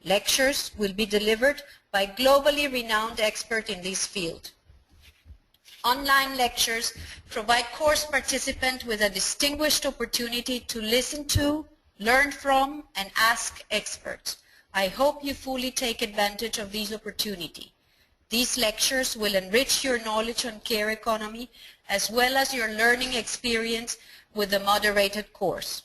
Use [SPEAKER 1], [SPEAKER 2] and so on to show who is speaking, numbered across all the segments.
[SPEAKER 1] Lectures will be delivered by globally renowned experts in this field. Online lectures provide course participants with a distinguished opportunity to listen to, learn from, and ask experts. I hope you fully take advantage of this opportunity. These lectures will enrich your knowledge on care economy as well as your learning experience with the moderated course.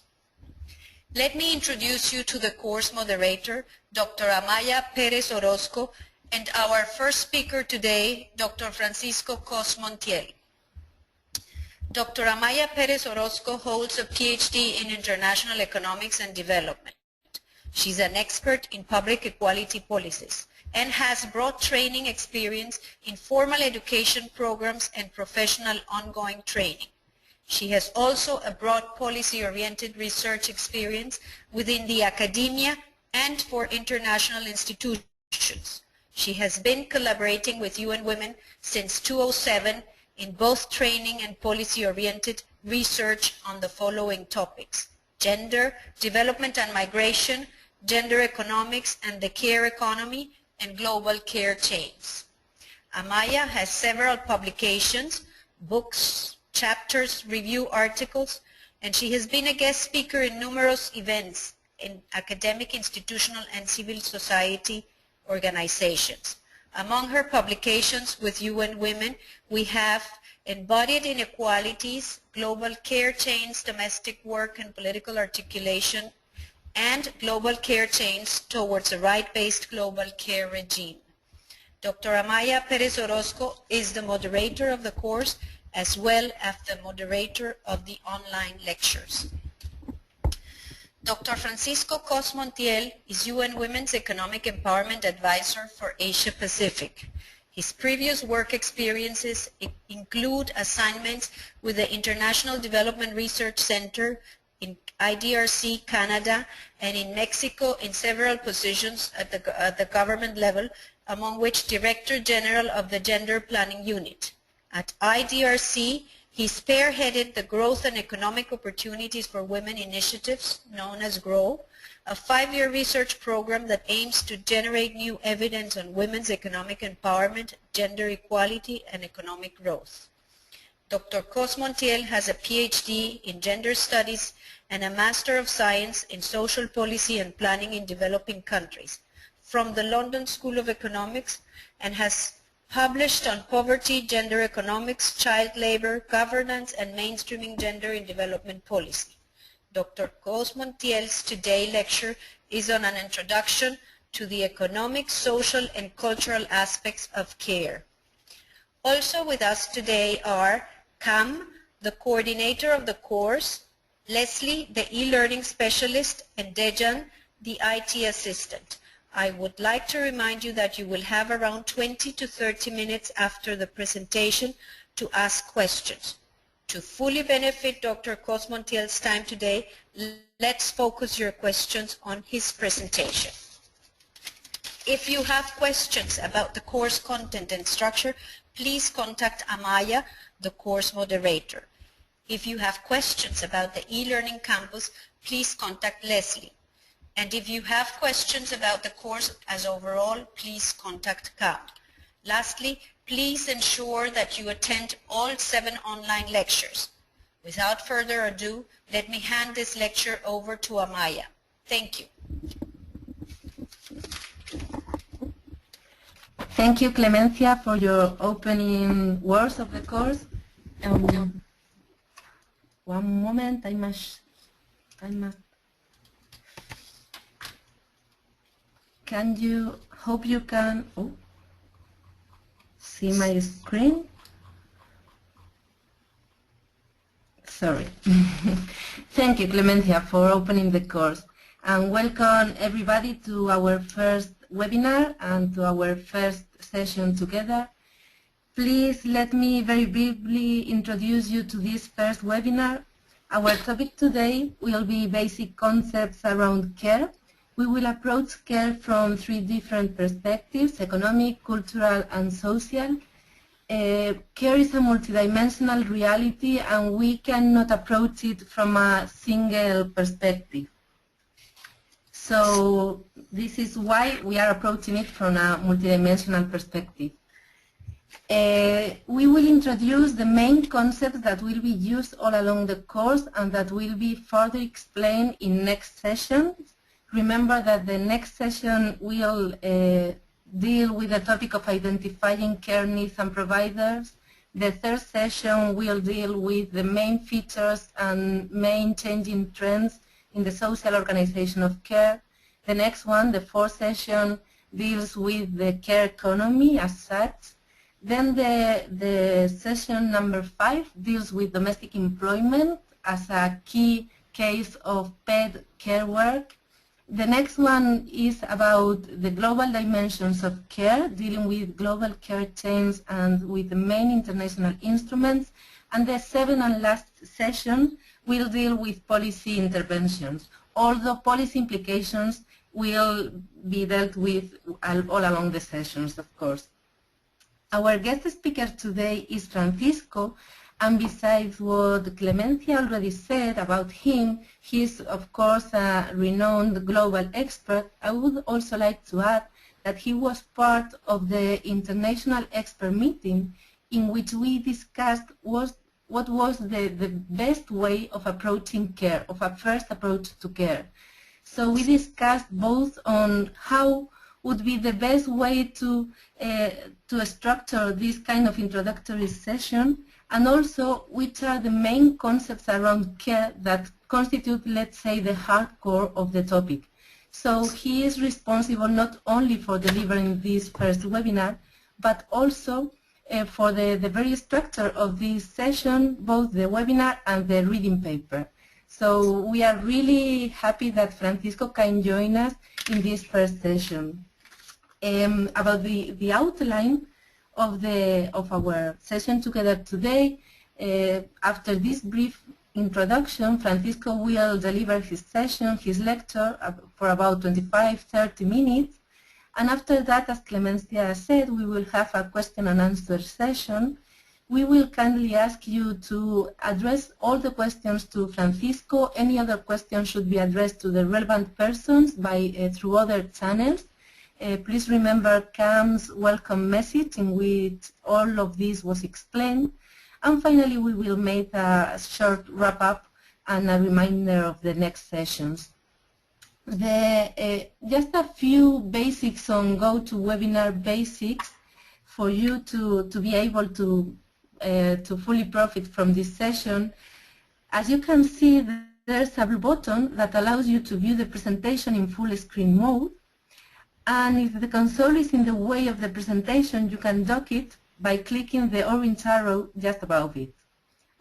[SPEAKER 1] Let me introduce you to the course moderator, Dr. Amaya Perez Orozco, and our first speaker today, Dr. Francisco Cos Montiel. Dr. Amaya Perez Orozco holds a PhD in International Economics and Development. She's an expert in public equality policies and has broad training experience in formal education programs and professional ongoing training. She has also a broad policy-oriented research experience within the academia and for international institutions. She has been collaborating with UN Women since 2007 in both training and policy-oriented research on the following topics: gender, development and migration, gender economics and the care economy, and global care chains. Amaya has several publications, books, chapters, review articles, and she has been a guest speaker in numerous events in academic, institutional, and civil society organizations. Among her publications with UN Women, we have Embodied Inequalities, Global Care Chains, Domestic Work and Political Articulation, and Global Care Chains Towards a Right-Based Global Care Regime. Dr. Amaya Perez Orozco is the moderator of the course as well as the moderator of the online lectures. Dr. Francisco Cos Montiel is UN Women's Economic Empowerment Advisor for Asia Pacific. His previous work experiences include assignments with the International Development Research Center in IDRC, Canada, and in Mexico in several positions at the government level, among which Director General of the Gender Planning Unit. At IDRC, he spearheaded the Growth and Economic Opportunities for Women initiatives, known as GROW, a 5-year research program that aims to generate new evidence on women's economic empowerment, gender equality, and economic growth. Dr. Cos Montiel has a PhD in Gender Studies and a Master of Science in Social Policy and Planning in Developing Countries from the London School of Economics, and has published on poverty, gender economics, child labor, governance, and mainstreaming gender in development policy. Dr. Cos Montiel's today lecture is on an introduction to the economic, social, and cultural aspects of care. Also with us today are Cam, the coordinator of the course, Leslie, the e-learning specialist, and Dejan, the IT assistant. I would like to remind you that you will have around 20 to 30 minutes after the presentation to ask questions. To fully benefit Dr. Cos Montiel's time today, let's focus your questions on his presentation. If you have questions about the course content and structure, please contact Amaya, the course moderator. If you have questions about the e-learning campus, please contact Leslie. And if you have questions about the course as overall, please contact Cam. Lastly, please ensure that you attend all 7 online lectures. Without further ado, let me hand this lecture over to Amaya. Thank you.
[SPEAKER 2] Thank you, Clemencia, for your opening words of the course. One moment, I must. Hope you can see my screen? Sorry. Thank you, Clemencia, for opening the course. And welcome everybody to our first webinar and to our first session together. Please let me very briefly introduce you to this first webinar. Our topic today will be basic concepts around care. We will approach care from 3 different perspectives: economic, cultural, and social. Care is a multidimensional reality, and we cannot approach it from a single perspective. So this is why we are approaching it from a multidimensional perspective. We will introduce the main concepts that will be used all along the course and that will be further explained in next sessions. Remember that the next session will deal with the topic of identifying care needs and providers. The third session will deal with the main features and main changing trends in the social organization of care. The next one, the fourth session, deals with the care economy as such. Then the session number 5 deals with domestic employment as a key case of paid care work. The next one is about the global dimensions of care, dealing with global care chains and with the main international instruments. And the seventh and last session will deal with policy interventions, although policy implications will be dealt with all along the sessions, of course. Our guest speaker today is Francisco, and besides what Clemencia already said about him, he is of course a renowned global expert. I would also like to add that he was part of the international expert meeting in which we discussed what was the best way of approaching care, of a first approach to care. So we discussed both on how would be the best way to structure this kind of introductory session, and also which are the main concepts around care that constitute, let's say, the hardcore of the topic. So he is responsible not only for delivering this first webinar, but also for the very structure of this session, both the webinar and the reading paper. So we are really happy that Francisco can join us in this first session. About the outline of our session together today, after this brief introduction, Francisco will deliver his session, his lecture, for about 25-30 minutes. And after that, as Clemencia said, we will have a question and answer session. We will kindly ask you to address all the questions to Francisco. Any other questions should be addressed to the relevant persons through other channels. Please remember Cam's welcome message in which all of this was explained. And finally, we will make a short wrap-up and a reminder of the next sessions. Just a few basics on GoToWebinar basics for you to be able to fully profit from this session. As you can see, there's a blue button that allows you to view the presentation in full screen mode. And if the console is in the way of the presentation, you can dock it by clicking the orange arrow just above it.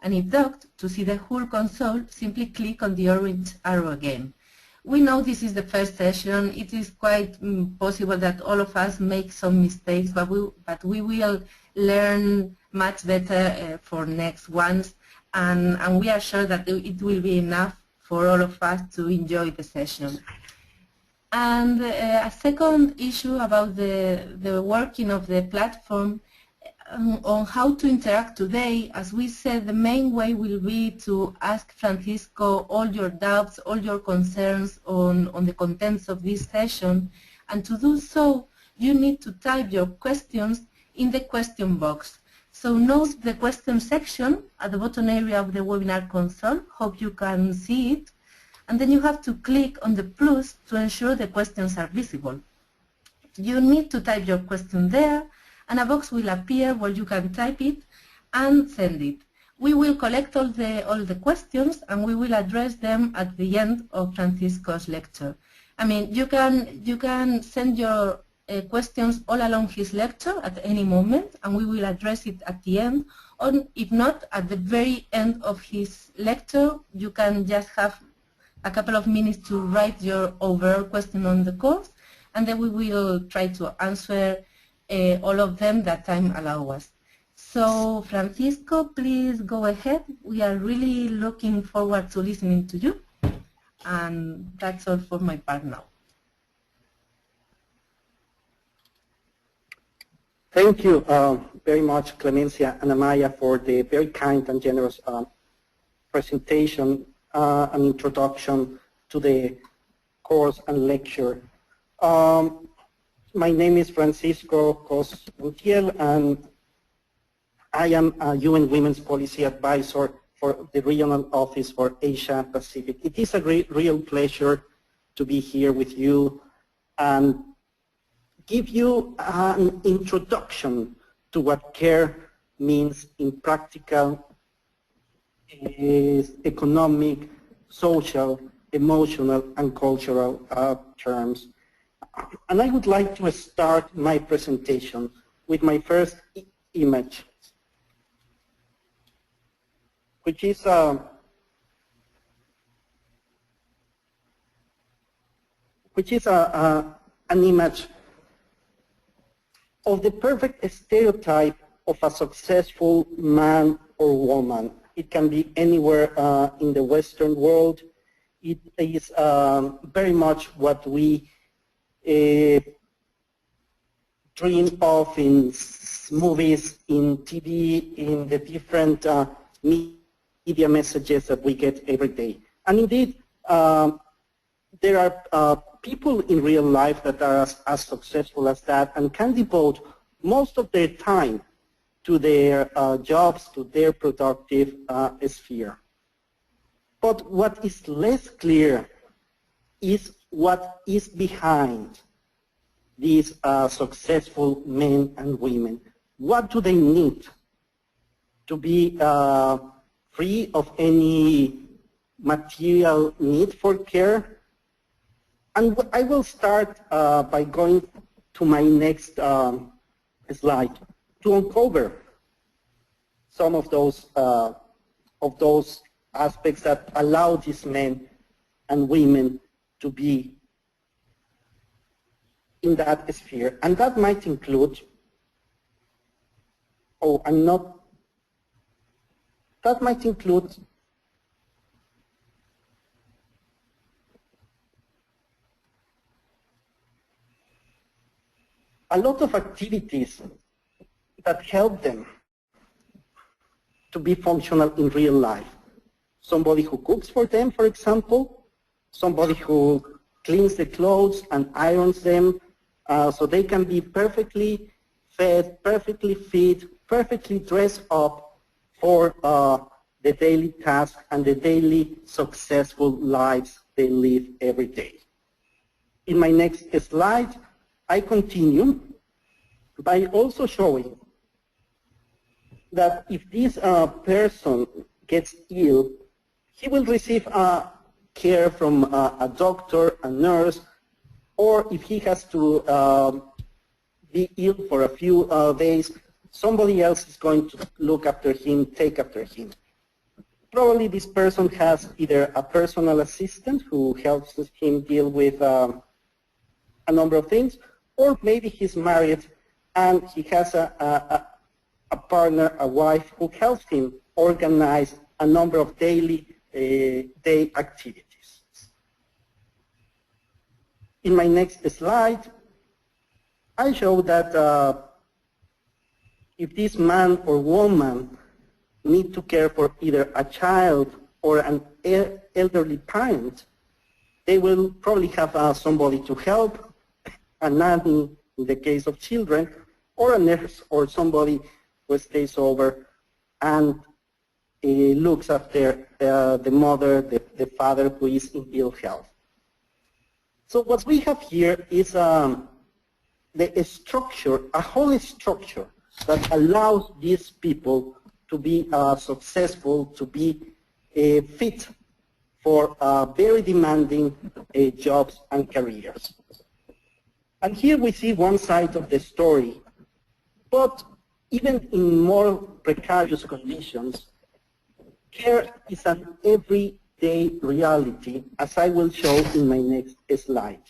[SPEAKER 2] And if docked, to see the whole console, simply click on the orange arrow again. We know this is the first session. It is quite possible that all of us make some mistakes, but we will learn much better for next ones. And we are sure that it will be enough for all of us to enjoy the session. And a second issue about the working of the platform, on how to interact today, as we said, the main way will be to ask Francisco all your doubts, all your concerns on the contents of this session. And to do so, you need to type your questions in the question box. So note the question section at the bottom area of the webinar console. Hope you can see it. And then you have to click on the plus to ensure the questions are visible. You need to type your question there, and a box will appear where you can type it and send it. We will collect all the questions, and we will address them at the end of Francisco's lecture. I mean, you can send your questions all along his lecture at any moment, and we will address it at the end. Or if not, at the very end of his lecture, you can just have a couple of minutes to write your overall question on the course, and then we will try to answer all of them that time allows us. So Francisco, please go ahead. We are really looking forward to listening to you. And that's all for my part now.
[SPEAKER 3] Thank you very much, Clemencia and Amaya, for the very kind and generous presentation and introduction to the course and lecture. My name is Francisco Cos Gutiel, and I am a UN Women's Policy Advisor for the Regional Office for Asia Pacific. It is a real pleasure to be here with you and give you an introduction to what care means in practical, economic, social, emotional, and cultural terms. And I would like to start my presentation with my first image, which is an image of the perfect stereotype of a successful man or woman. It can be anywhere in the Western world. It is very much what we dream of in movies, in TV, in the different media messages that we get every day. And indeed, there are people in real life that are as successful as that and can devote most of their time to their jobs, to their productive sphere. But what is less clear is what is behind these successful men and women. What do they need to be free of any material need for care? And I will start by going to my next slide to uncover some of those aspects that allow these men and women to be in that sphere. And that might include, that might include a lot of activities that help them to be functional in real life. Somebody who cooks for them, for example, somebody who cleans the clothes and irons them so they can be perfectly fed, perfectly fit, perfectly dressed up for the daily task and the daily successful lives they live every day. In my next slide, I continue by also showing that if this person gets ill, he will receive care from a doctor, a nurse, or if he has to be ill for a few days, somebody else is going to look after him, take after him. Probably this person has either a personal assistant who helps him deal with a number of things, or maybe he's married and he has a partner, a wife, who helps him organize a number of daily day activities. In my next slide, I show that if this man or woman need to care for either a child or an elderly parent, they will probably have somebody to help, a nanny in the case of children, or a nurse or somebody who stays over and looks after the mother, the father who is in ill health. So what we have here is the structure, a whole structure that allows these people to be successful, to be fit for very demanding jobs and careers. And here we see one side of the story, but even in more precarious conditions, care is an everyday reality, as I will show in my next slide.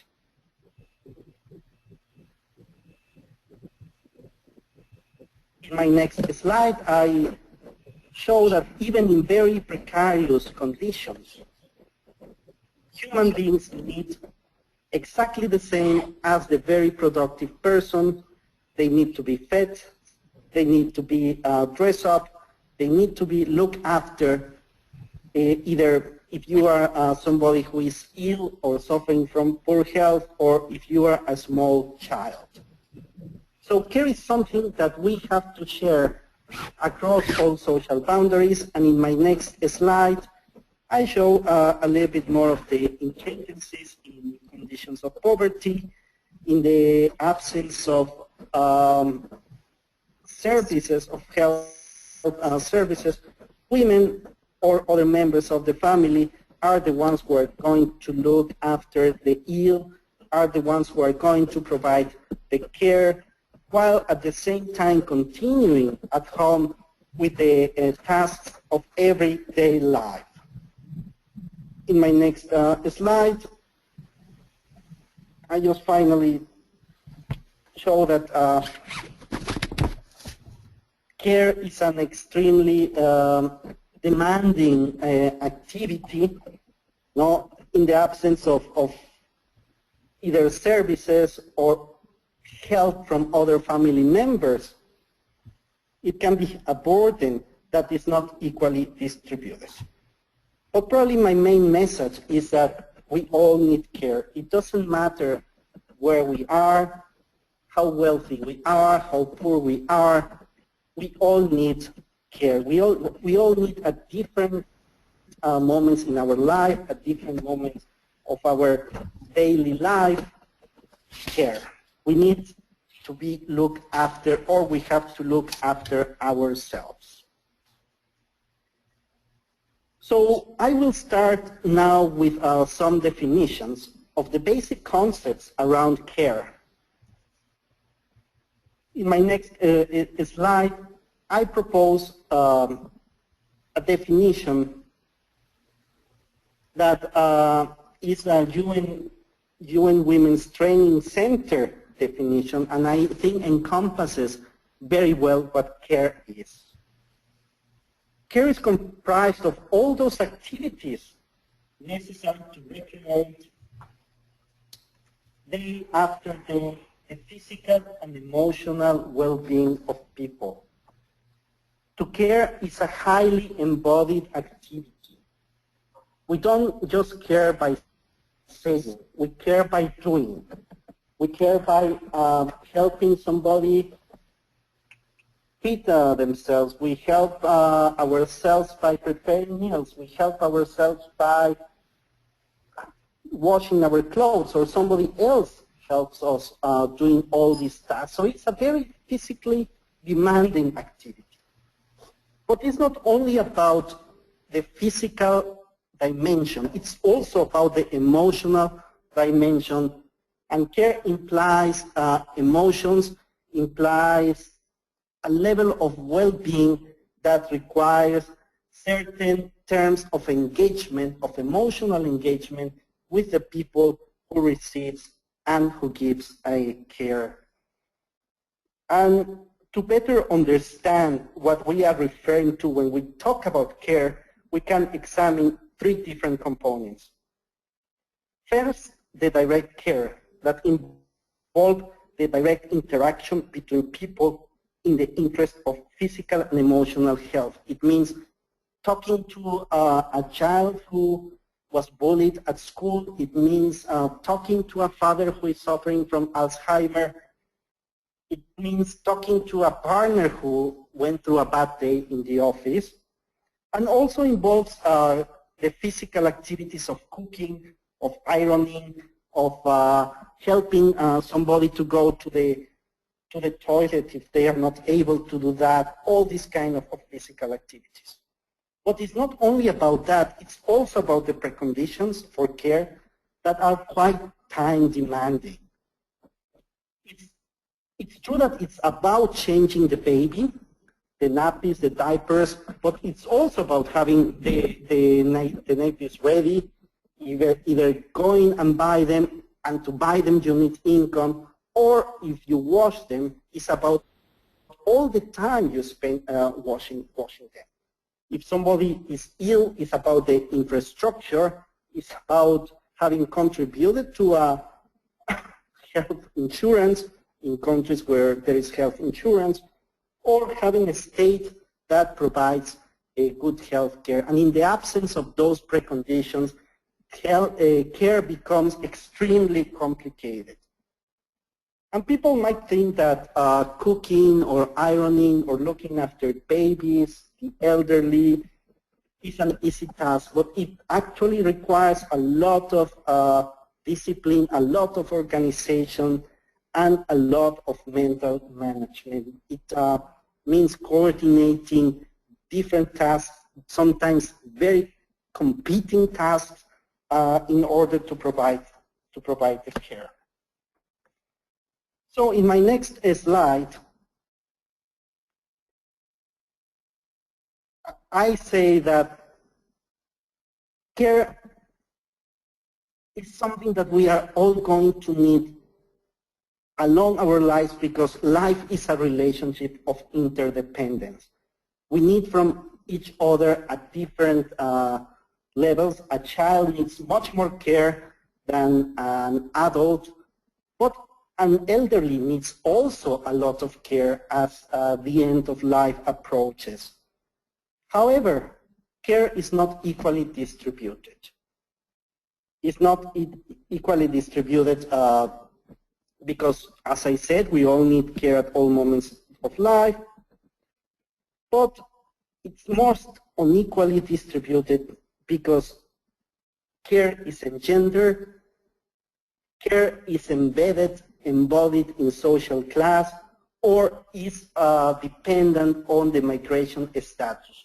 [SPEAKER 3] In my next slide, I show that even in very precarious conditions, human beings need exactly the same as the very productive person. They need to be fed, they need to be dressed up, they need to be looked after either if you are somebody who is ill or suffering from poor health, or if you are a small child. So care is something that we have to share across all social boundaries, and in my next slide, I show a little bit more of the intricacies in conditions of poverty, in the absence of services of health services. Women or other members of the family are the ones who are going to look after the ill, are the ones who are going to provide the care, while at the same time continuing at home with the tasks of everyday life. In my next slide, I just finally show that care is an extremely demanding activity, in the absence of either services or help from other family members. It can be a burden that is not equally distributed. But probably my main message is that we all need care. It doesn't matter where we are, how wealthy we are, how poor we are. We all need care. We all need at different moments in our life, at different moments of our daily life, care. We need to be looked after, or we have to look after ourselves. So I will start now with some definitions of the basic concepts around care. In my next slide, I propose a definition that is a UN Women's Training Center definition, and I think encompasses very well what care is. Care is comprised of all those activities necessary to recreate day after day the physical and emotional well-being of people. To care is a highly embodied activity. We don't just care by saying, we care by doing. We care by helping somebody feed themselves. We help ourselves by preparing meals. We help ourselves by washing our clothes, or somebody else helps us doing all these tasks. So it's a very physically demanding activity. But it's not only about the physical dimension, it's also about the emotional dimension. And care implies emotions, implies a level of well-being that requires certain terms of engagement, of emotional engagement with the people who receives and who gives a care. And to better understand what we are referring to when we talk about care, we can examine three different components. First, the direct care that involves the direct interaction between people in the interest of physical and emotional health. It means talking to a child who was bullied at school. It means talking to a father who is suffering from Alzheimer. It means talking to a partner who went through a bad day in the office, and also involves the physical activities of cooking, of ironing, of helping somebody to go to the toilet if they are not able to do that, all these kind of physical activities. But it's not only about that, it's also about the preconditions for care that are quite time demanding. It's true that it's about changing the baby, the nappies, the diapers, but it's also about having the nappies ready, either going and buy them, and to buy them you need income, or if you wash them, it's about all the time you spend washing them. If somebody is ill, it's about the infrastructure, it's about having contributed to a health insurance in countries where there is health insurance, or having a state that provides a good health care. And in the absence of those preconditions, care becomes extremely complicated. And people might think that cooking or ironing or looking after babies, the elderly, is an easy task, but it actually requires a lot of discipline, a lot of organization, and a lot of mental management. It means coordinating different tasks, sometimes very competing tasks, in order to provide the care. So in my next slide, I say that care is something that we are all going to need along our lives, because life is a relationship of interdependence. We need from each other at different levels. A child needs much more care than an adult, but an elderly needs also a lot of care as the end of life approaches. However, care is not equally distributed. It's not equally distributed because, as I said, we all need care at all moments of life, but it's most unequally distributed because care is engendered, care is embedded, embodied in social class, or is dependent on the migration status.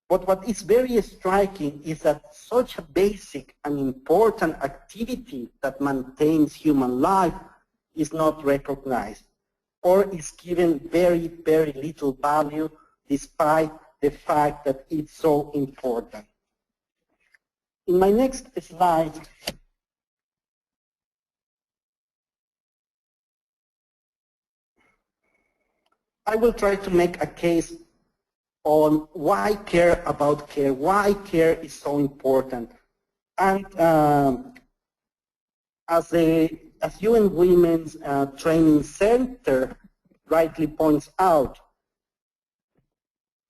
[SPEAKER 3] But what is very striking is that such a basic and important activity that maintains human life is not recognized, or is given very, very little value despite the fact that it's so important. In my next slide, I will try to make a case on why care about care, why care is so important. And as UN Women's Training Center rightly points out,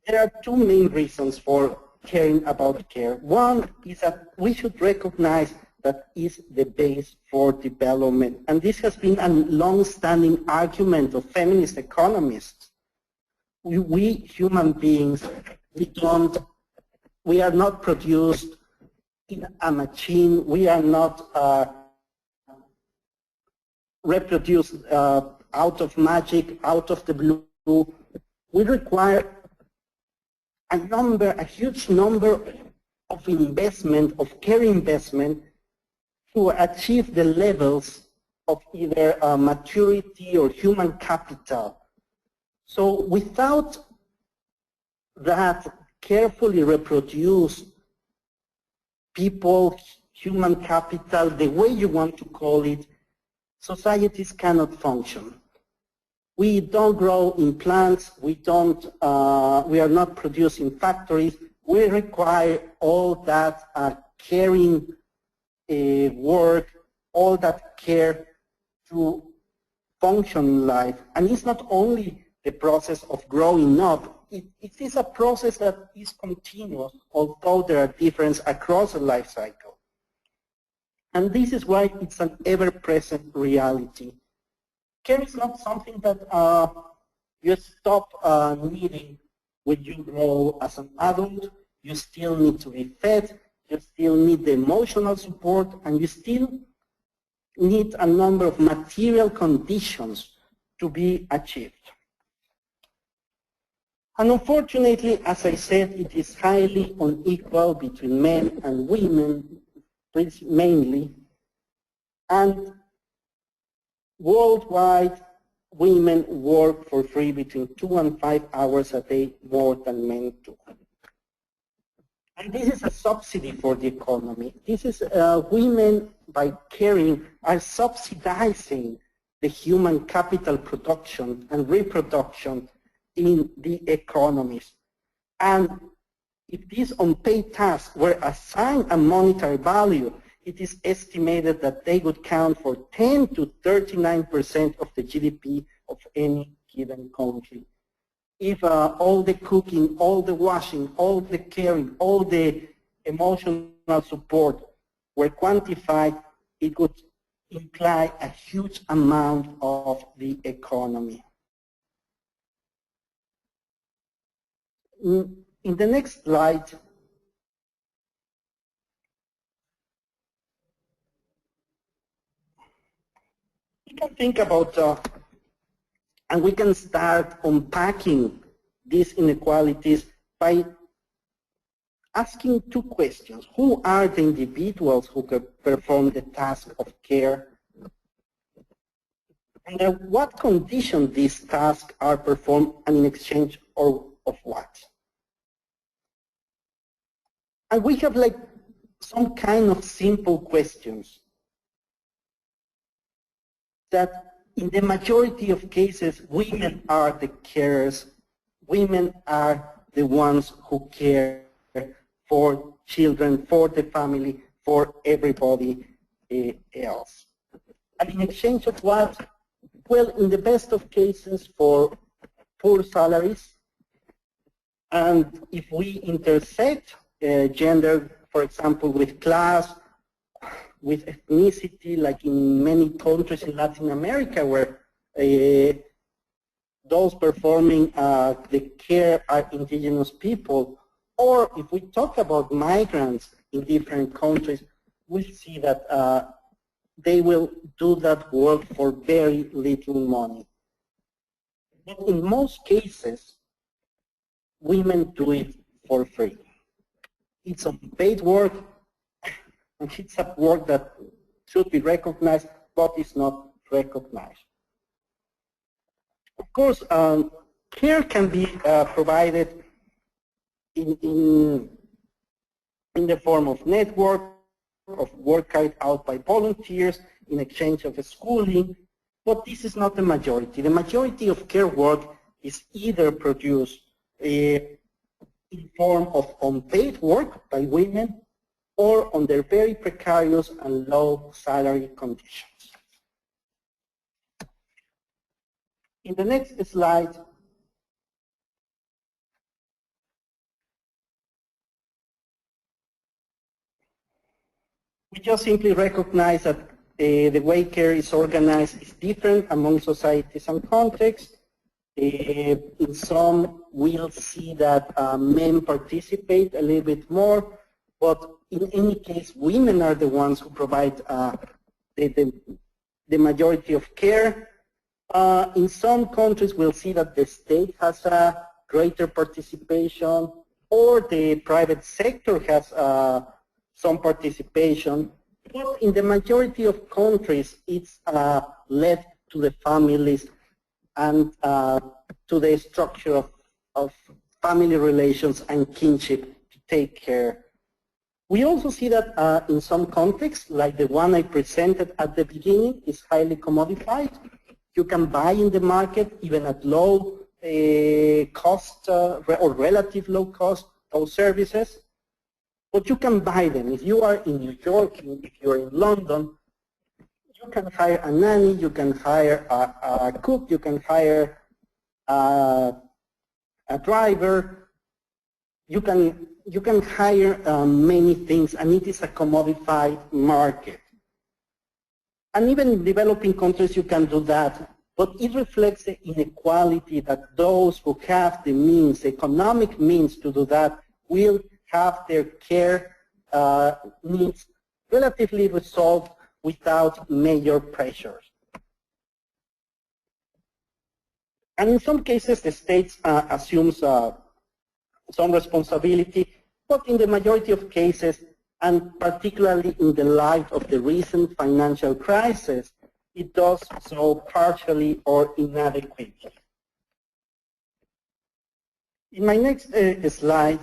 [SPEAKER 3] there are two main reasons for caring about care. One is that we should recognize that is the base for development. And this has been a long-standing argument of feminist economists. We human beings, we are not produced in a machine. We are not reproduced out of magic, out of the blue. We require a huge number of investment, of care investment, to achieve the levels of either maturity or human capital. So without that carefully reproduce people, human capital, the way you want to call it, societies cannot function. We don't grow in plants, we are not produced in factories. We require all that caring work, all that care to function in life. And it's not only the process of growing up, it is a process that is continuous, although there are differences across the life cycle. And this is why it's an ever-present reality. Care is not something that you stop needing when you grow as an adult. You still need to be fed, you still need the emotional support, and you still need a number of material conditions to be achieved. And unfortunately, as I said, it is highly unequal between men and women, mainly. And worldwide, women work for free between 2 and 5 hours a day more than men do. And this is a subsidy for the economy. This is women, by caring, are subsidizing the human capital production and reproduction in the economies. And if these unpaid tasks were assigned a monetary value, it is estimated that they would count for 10 to 39% of the GDP of any given country. if all the cooking, all the washing, all the caring, all the emotional support were quantified, it would imply a huge amount of the economy. In the next slide, we can think about, and we can start unpacking these inequalities by asking two questions. Who are the individuals who can perform the task of care? Under what conditions these tasks are performed and in exchange of what? And we have like some kind of simple questions that in the majority of cases, women are the carers. Women are the ones who care for children, for the family, for everybody else. And in exchange of what? Well, in the best of cases, for poor salaries. And if we intersect gender, for example, with class, with ethnicity, like in many countries in Latin America, where those performing the care are indigenous people, or if we talk about migrants in different countries, we see that they will do that work for very little money. But in most cases, women do it for free. It's unpaid work, and it's a work that should be recognized, but is not recognized. Of course, care can be provided in the form of network, of work carried out by volunteers in exchange of schooling, but this is not the majority. The majority of care work is either produced in form of unpaid work by women or under very precarious and low salary conditions. In the next slide, we just simply recognize that the way care is organized is different among societies and contexts. In some, we'll see that men participate a little bit more, but in any case, women are the ones who provide the majority of care. In some countries, we'll see that the state has a greater participation, or the private sector has some participation. But in the majority of countries, it's left to the families and to the structure of family relations and kinship to take care. We also see that in some contexts, like the one I presented at the beginning, is highly commodified. You can buy in the market, even at low cost or relative low cost, those services. But you can buy them. If you are in New York, if you're in London, you can hire a nanny, you can hire a cook, you can hire a driver. You can hire many things, and it is a commodified market. And even in developing countries, you can do that. But it reflects the inequality that those who have the means, the economic means to do that, will have their care needs relatively resolved without major pressures. And in some cases, the state assumes some responsibility, but in the majority of cases, and particularly in the light of the recent financial crisis, it does so partially or inadequately. In my next slide,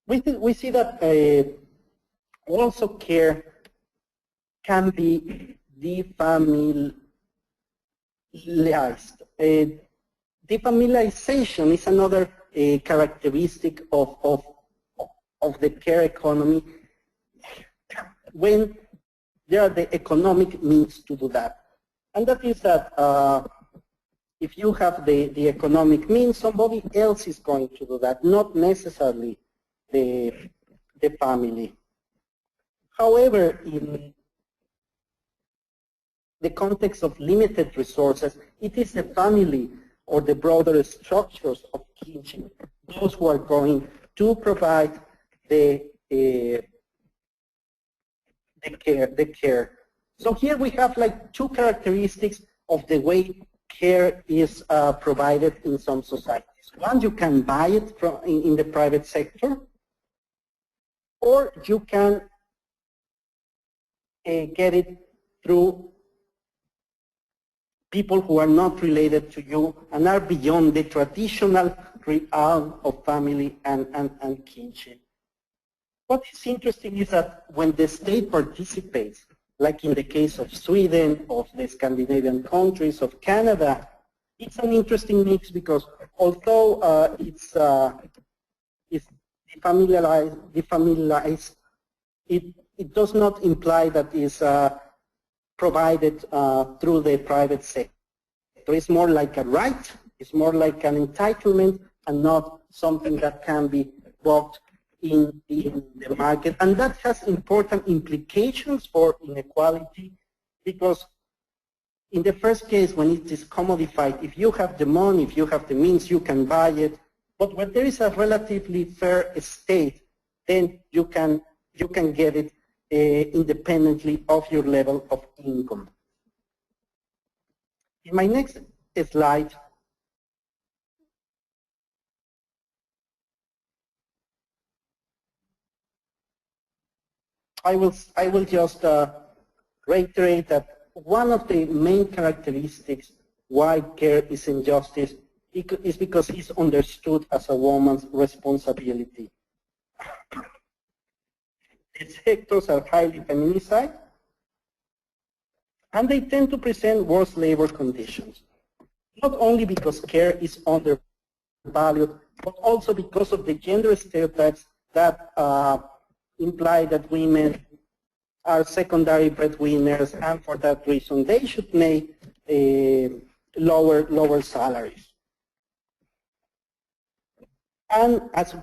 [SPEAKER 3] we see that also care can be defamiliarized. Defamiliarization is another characteristic of the care economy. When there are the economic means to do that. And that is that if you have the economic means, somebody else is going to do that, not necessarily the family. However, in the context of limited resources, it is the family or the broader structures of kinship, those who are going to provide the care. So here we have like two characteristics of the way care is provided in some societies. One, you can buy it from in the private sector, or you can get it through people who are not related to you and are beyond the traditional realm of family and kinship. What is interesting is that when the state participates, like in the case of Sweden, of the Scandinavian countries, of Canada, it's an interesting mix because although it's defamiliarized, it does not imply that it's provided through the private sector. It's more like a right, it's more like an entitlement, and not something that can be bought in the market. And that has important implications for inequality, because in the first case, when it is commodified, if you have the money, if you have the means, you can buy it. But when there is a relatively fair state, then you can get it independently of your level of income. In my next slide, I will just reiterate that one of the main characteristics why care is injustice is because it's understood as a woman's responsibility. The sectors are highly feminicized, and they tend to present worse labor conditions, not only because care is undervalued, but also because of the gender stereotypes that imply that women are secondary breadwinners, and for that reason they should make lower salaries. And as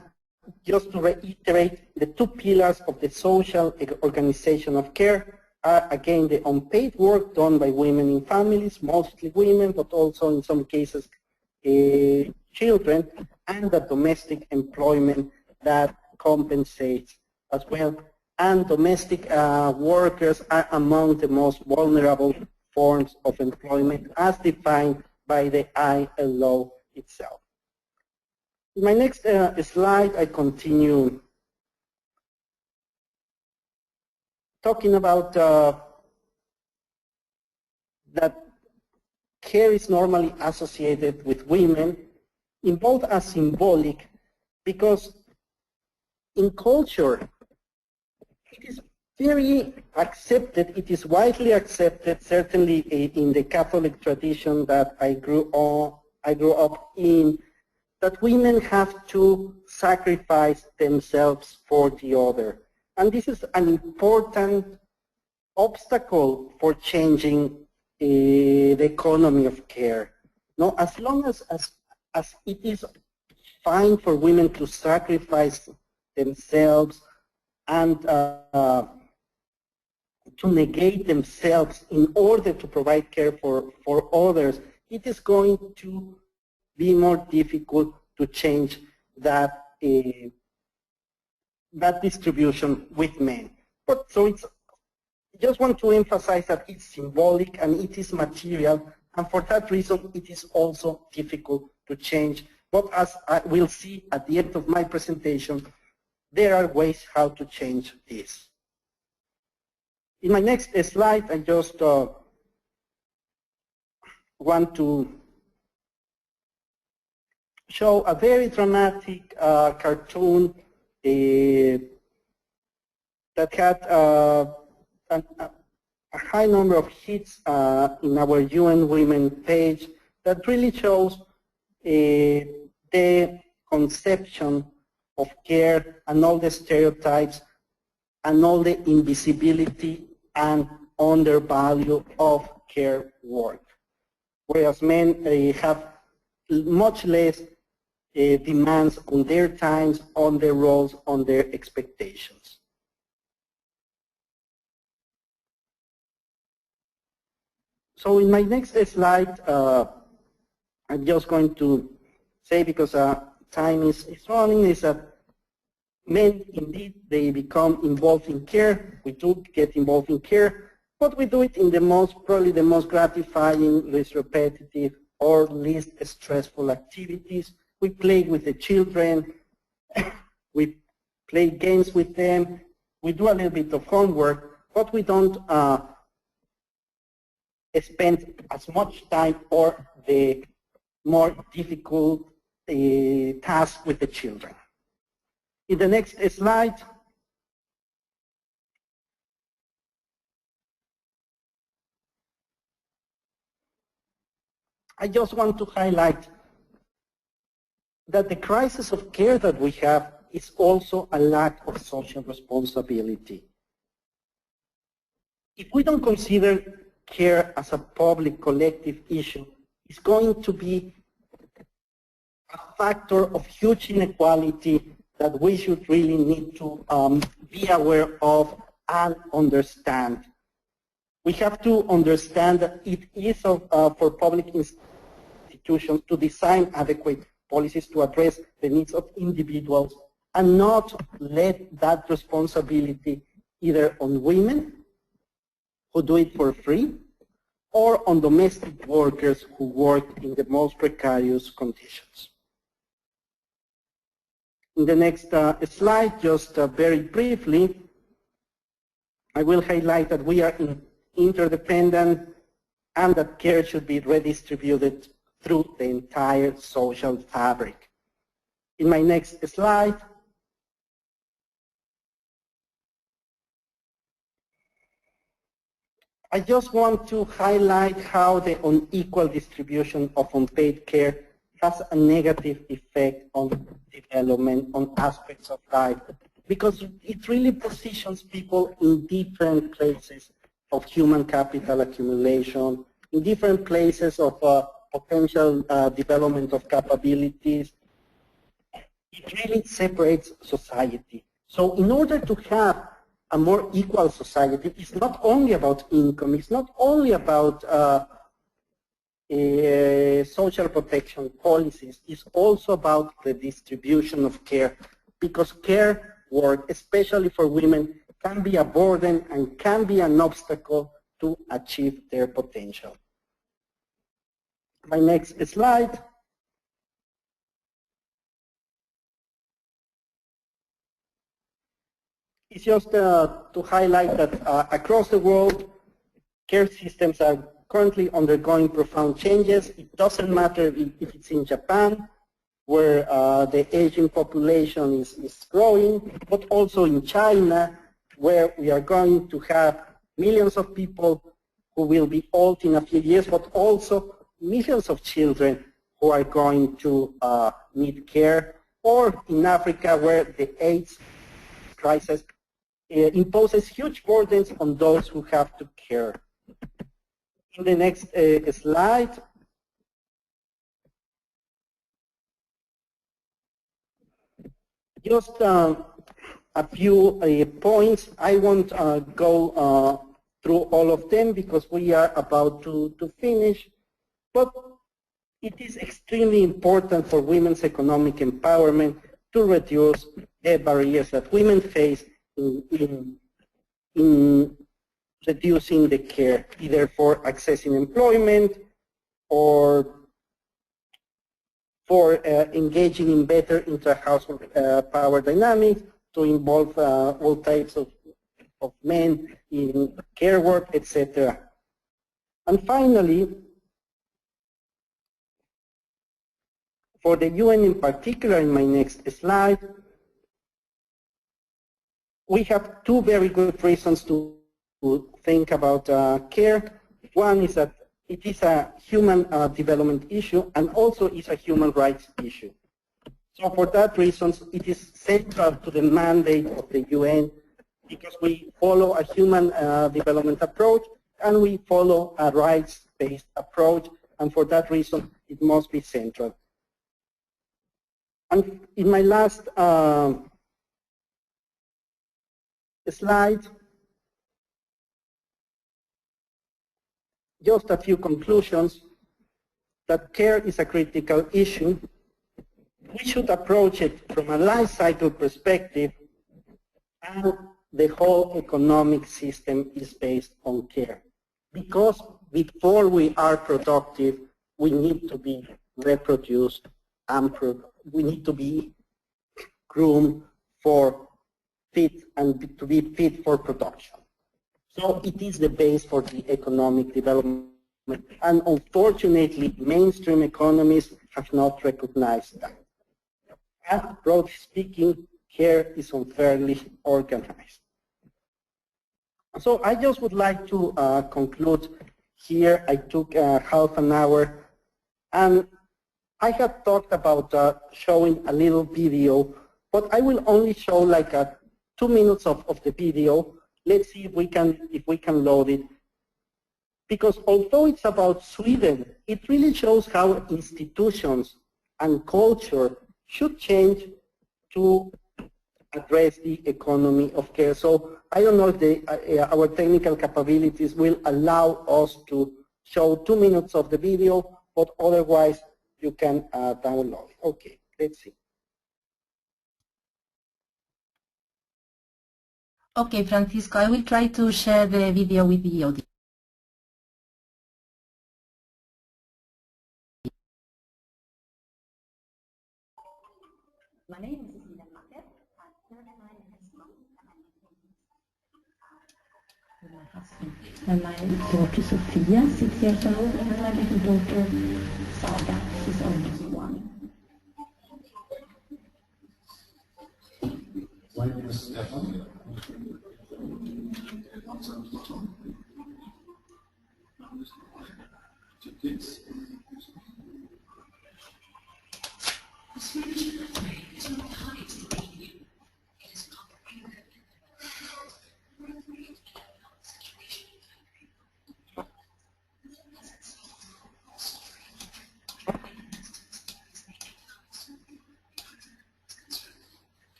[SPEAKER 3] just to reiterate, the two pillars of the social organization of care are, again, the unpaid work done by women in families, mostly women, but also in some cases children, and the domestic employment that compensates as well. And domestic workers are among the most vulnerable forms of employment as defined by the ILO itself. In my next slide, I continue talking about that care is normally associated with women, in both as symbolic, because in culture, it is very accepted, it is widely accepted, certainly in the Catholic tradition that I grew up in, that women have to sacrifice themselves for the other. And this is an important obstacle for changing the economy of care. No, as long as it is fine for women to sacrifice themselves and to negate themselves in order to provide care for others, it is going to be more difficult to change that that distribution with men. But so it's, I just want to emphasize that it's symbolic and it is material, and for that reason it is also difficult to change. But as I will see at the end of my presentation, there are ways how to change this. In my next slide, I just want to show a very dramatic cartoon that had a high number of hits in our UN Women page that really shows the conception of care and all the stereotypes and all the invisibility and undervalue of care work, whereas men have much less demands on their times, on their roles, on their expectations. So in my next slide, I'm just going to say, because time is running, is that men, indeed, they become involved in care. We do get involved in care, but we do it in probably the most gratifying, least repetitive, or least stressful activities. We play with the children, we play games with them, we do a little bit of homework, but we don't spend as much time or the more difficult task with the children. In the next slide, I just want to highlight that the crisis of care that we have is also a lack of social responsibility. If we don't consider care as a public collective issue, it's going to be a factor of huge inequality that we should really need to be aware of and understand. We have to understand that it is for public institutions to design adequate policies to address the needs of individuals and not let that responsibility either on women who do it for free or on domestic workers who work in the most precarious conditions. In the next slide, just very briefly, I will highlight that we are interdependent and that care should be redistributed through the entire social fabric. In my next slide, I just want to highlight how the unequal distribution of unpaid care has a negative effect on development, on aspects of life, because it really positions people in different places of human capital accumulation, in different places of potential development of capabilities. It really separates society. So in order to have a more equal society, it's not only about income, it's not only about social protection policies, it's also about the distribution of care, because care work, especially for women, can be a burden and can be an obstacle to achieve their potential. My next slide. It's just to highlight that across the world, care systems are currently undergoing profound changes. It doesn't matter if it's in Japan, where the aging population is growing, but also in China, where we are going to have millions of people who will be old in a few years, but also millions of children who are going to need care, or in Africa, where the AIDS crisis imposes huge burdens on those who have to care. In the next slide, just a few points. I won't go through all of them because we are about to finish, but it is extremely important for women's economic empowerment to reduce the barriers that women face in reducing the care, either for accessing employment or for engaging in better intra-household power dynamics, to involve all types of men in care work, etc. And finally, for the UN in particular, in my next slide, we have two very good reasons to think about care. One is that it is a human development issue and also is a human rights issue. So for that reason, it is central to the mandate of the UN because we follow a human development approach and we follow a rights-based approach, and for that reason it must be central. And in my last slide, just a few conclusions. That care is a critical issue. We should approach it from a life cycle perspective, and the whole economic system is based on care. Because before we are productive, we need to be reproduced and we need to be groomed for fit and to be fit for production. So it is the base for the economic development. And unfortunately, mainstream economies have not recognized that. And broadly speaking, care is unfairly organized. So I just would like to conclude here. I took half an hour, and I have talked about showing a little video, but I will only show like 2 minutes of the video. Let's see if we can load it. Because although it's about Sweden, it really shows how institutions and culture should change to address the economy of care. So I don't know if our technical capabilities will allow us to show 2 minutes of the video, but otherwise you can download it. Okay, let's see.
[SPEAKER 2] Okay, Francisco, I will try to share the video with the audience.
[SPEAKER 4] My name is Cecilia Marquez. I'm 39 years old and I'm with my husband. And my daughter Sophia, 6 years old, and my little daughter Saga, she's almost 1.
[SPEAKER 5] My name is Stefan. Two kids.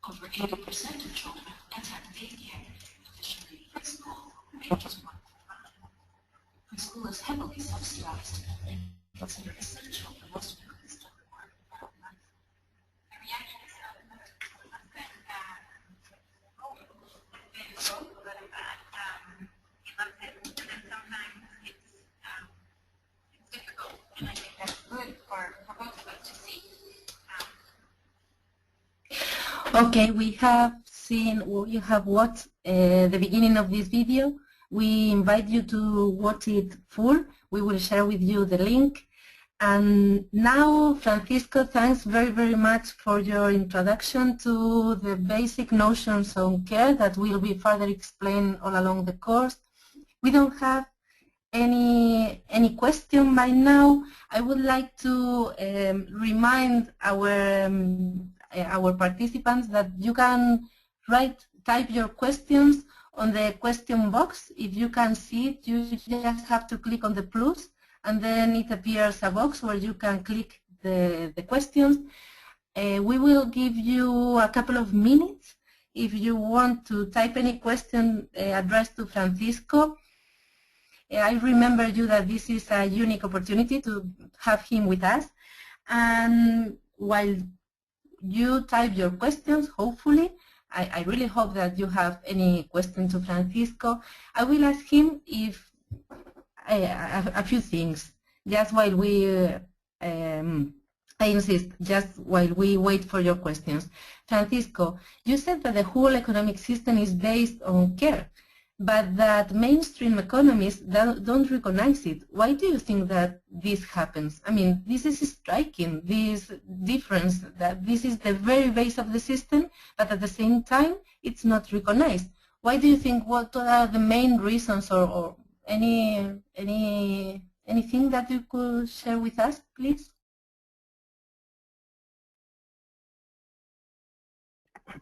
[SPEAKER 4] Over 80% of children attend daycare, additionally preschool, ranges 1 to 5. Preschool is heavily subsidized and considered essential for most families to work without life. The reaction is very bad. He loves it, and then sometimes it's difficult, and I think that's good for both of us to see.
[SPEAKER 2] Okay, we have seen, you have watched the beginning of this video. We invite you to watch it full. We will share with you the link. And now, Francisco, thanks very, very much for your introduction to the basic notions on care that will be further explained all along the course. We don't have any question by now. I would like to remind our participants that you can type your questions on the question box. If you can see it, you just have to click on the plus, and then it appears a box where you can click the questions. We will give you a couple of minutes if you want to type any question addressed to Francisco. I remember you that this is a unique opportunity to have him with us, and while you type your questions, hopefully, I really hope that you have any question to Francisco. I will ask him if a few things, just while we I insist, just while we wait for your questions. Francisco, you said that the whole economic system is based on care, but that mainstream economists don't recognize it. Why do you think that this happens? I mean, this is striking, this difference, that this is the very base of the system, but at the same time, it's not recognized. Why do you think, what are the main reasons, or anything that you could share with us, please?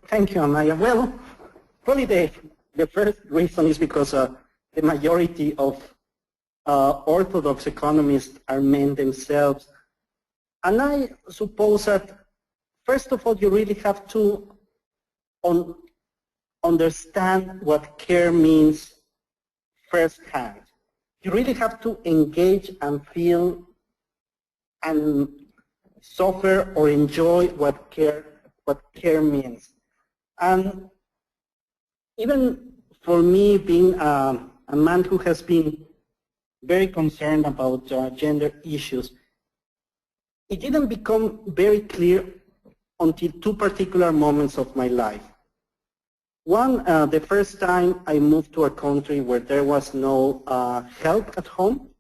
[SPEAKER 3] Thank you, Amaya. Well, probably the first reason is because the majority of orthodox economists are men themselves. And I suppose that, first of all, you really have to understand what care means firsthand. You really have to engage and feel and suffer or enjoy what care means. And even for me, being a man who has been very concerned about gender issues, it didn't become very clear until two particular moments of my life. One, the first time I moved to a country where there was no help at home.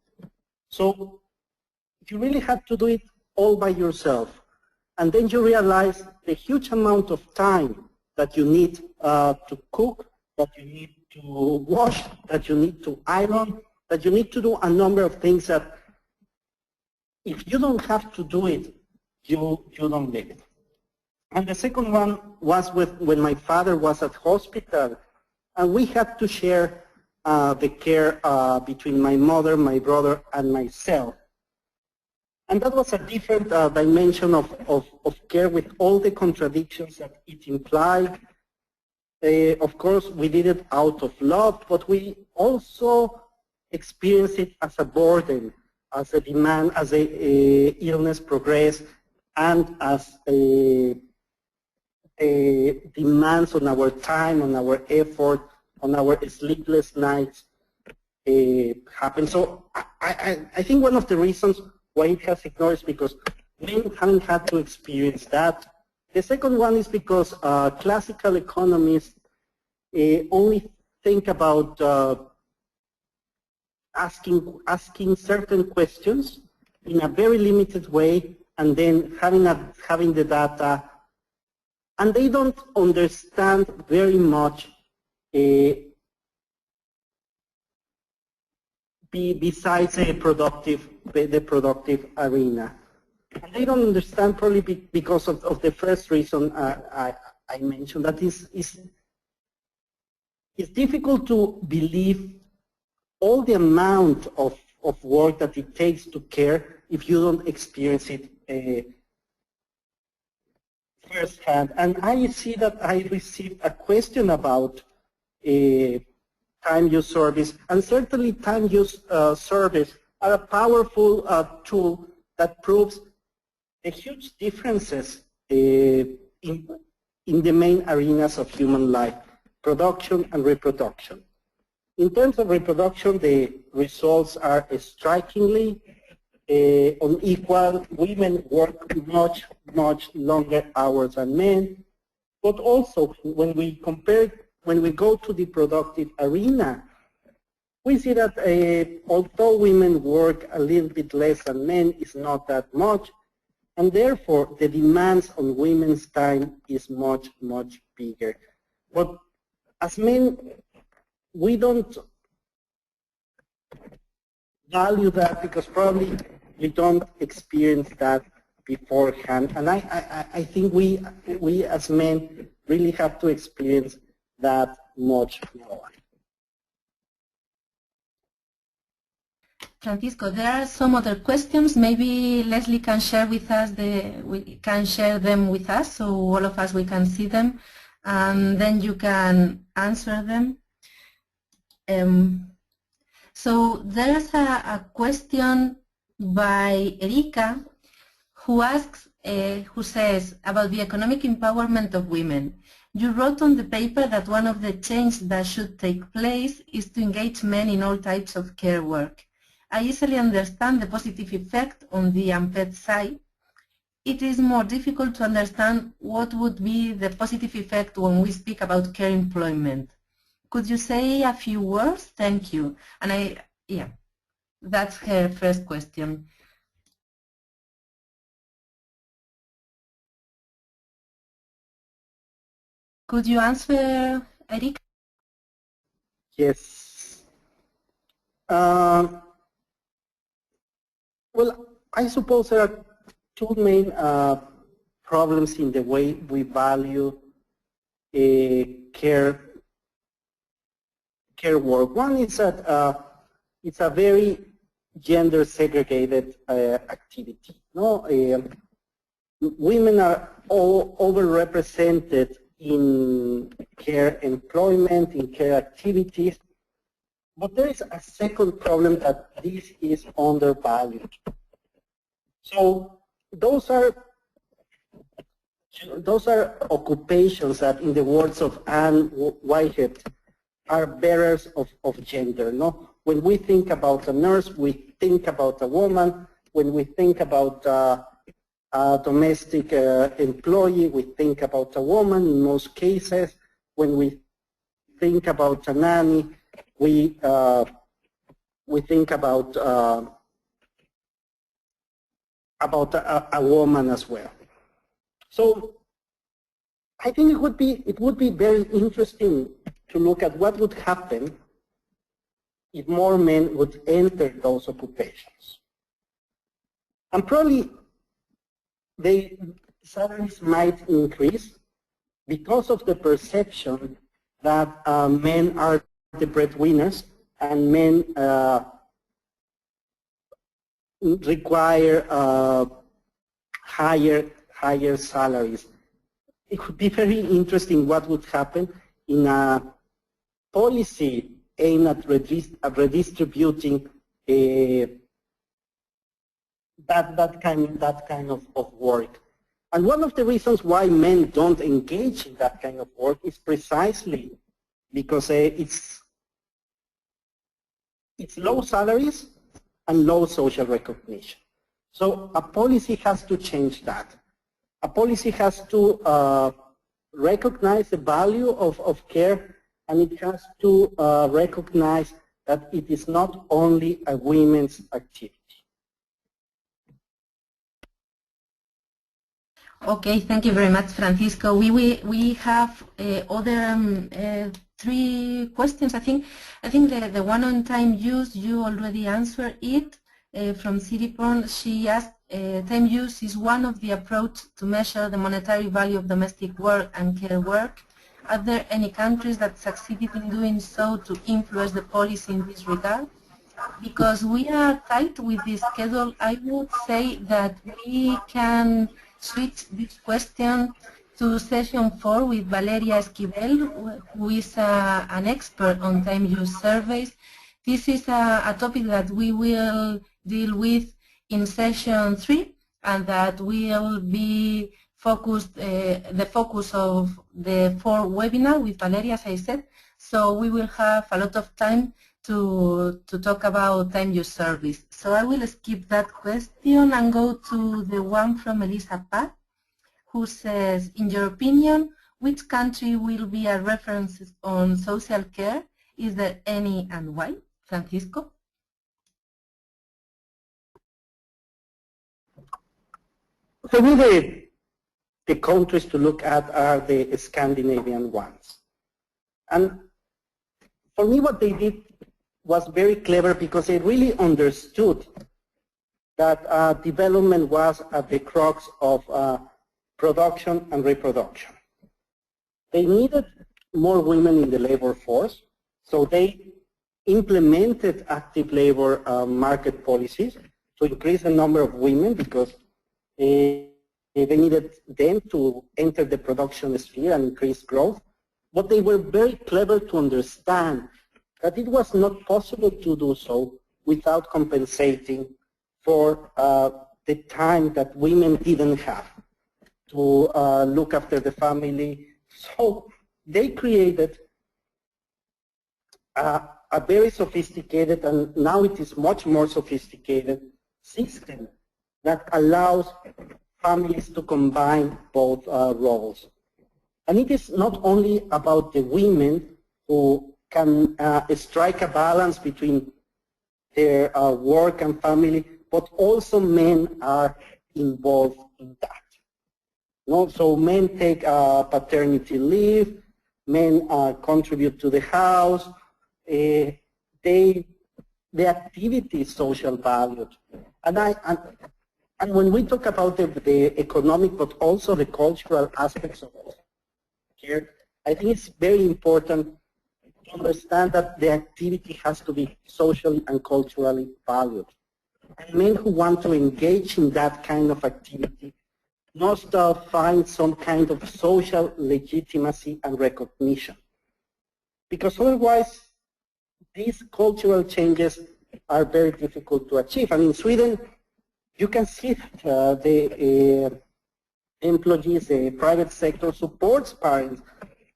[SPEAKER 3] So you really had to do it all by yourself. And then you realize the huge amount of time that you need to cook, that you need to wash, that you need to iron, that you need to do a number of things that if you don't have to do it, you don't live it. And the second one was when my father was at hospital, and we had to share the care between my mother, my brother, and myself. And that was a different dimension of care with all the contradictions that it implied. Of course, we did it out of love, but we also experienced it as a burden, as a demand, as a illness progressed, and as demands on our time, on our effort, on our sleepless nights happened. So I think one of the reasons why it has ignored is because men haven't had to experience that. The second one is because classical economists only think about asking certain questions in a very limited way, and then having the data, and they don't understand very much besides the productive arena. And they don't understand probably because of the first reason I mentioned, that it's difficult to believe all the amount of work that it takes to care if you don't experience it firsthand. And I see that I received a question about time use service, and certainly time use service are a powerful tool that proves the huge differences in the main arenas of human life, production and reproduction. In terms of reproduction, the results are strikingly unequal. Women work much longer hours than men, but also when we go to the productive arena, we see that although women work a little bit less than men, it's not that much, and therefore the demands on women's time is much bigger. But as men, we don't value that because probably we don't experience that beforehand. And I think we as men really have to experience that much more.
[SPEAKER 2] Francisco, there are some other questions. Maybe Leslie can share with us them with us, so all of us we can see them, and then you can answer them. So there's a question by Erika who asks, who says about the economic empowerment of women. You wrote on the paper that one of the changes that should take place is to engage men in all types of care work. I easily understand the positive effect on the unpaid side. It is more difficult to understand what would be the positive effect when we speak about care employment. Could you say a few words? Thank you. And yeah, that's her first question. Could you answer, Eric?
[SPEAKER 3] Yes. Well, I suppose there are two main problems in the way we value care work. One is that it's a very gender segregated activity. No, women are all overrepresented in care employment, in care activities. But there is a second problem, that this is undervalued. So those are occupations that, in the words of Anne Whitehead, are bearers of gender. No? When we think about a nurse, we think about a woman. When we think about a domestic employee, we think about a woman in most cases. When we think about a nanny, we think about a woman as well. So I think it would be very interesting to look at what would happen if more men would enter those occupations. And probably the salaries might increase because of the perception that men are the breadwinners and men require higher salaries. It would be very interesting what would happen in a policy aimed at redistributing that kind of work. And one of the reasons why men don't engage in that kind of work is precisely because it's low salaries and low social recognition. So a policy has to change that. A policy has to recognize the value of care, and it has to recognize that it is not only a women's activity.
[SPEAKER 2] Okay, thank you very much, Francisco. We have other 3 questions. I think the one on time use, you already answered it. From Citiporn, she asked, time use is one of the approach to measure the monetary value of domestic work and care work. Are there any countries that succeeded in doing so to influence the policy in this regard? Because we are tight with the schedule, I would say that we can switch this question to session 4 with Valeria Esquivel, who is an expert on time use surveys. This is a topic that we will deal with in session 3, and that will be focused, the focus of the 4 webinar with Valeria, as I said. So we will have a lot of time to talk about time use surveys. So I will skip that question and go to the one from Elisa Pat, who says, in your opinion, which country will be a reference on social care? Is there any and why? Francisco?
[SPEAKER 3] For me, the countries to look at are the Scandinavian ones. And for me, what they did was very clever, because they really understood that development was at the crux of production and reproduction. They needed more women in the labor force, so they implemented active labor market policies to increase the number of women, because they needed them to enter the production sphere and increase growth. But they were very clever to understand that it was not possible to do so without compensating for the time that women didn't have to look after the family. So they created a a very sophisticated, and now it is much more sophisticated, system that allows families to combine both roles. And it is not only about the women who can strike a balance between their work and family, but also men are involved in that. No? So men take paternity leave, men contribute to the house, the activity is social valued. And when we talk about the economic but also the cultural aspects of care, I think it's very important to understand that the activity has to be socially and culturally valued. And men who want to engage in that kind of activity must find some kind of social legitimacy and recognition. Because otherwise, these cultural changes are very difficult to achieve. And in Sweden, you can see that the employees, the private sector supports parents.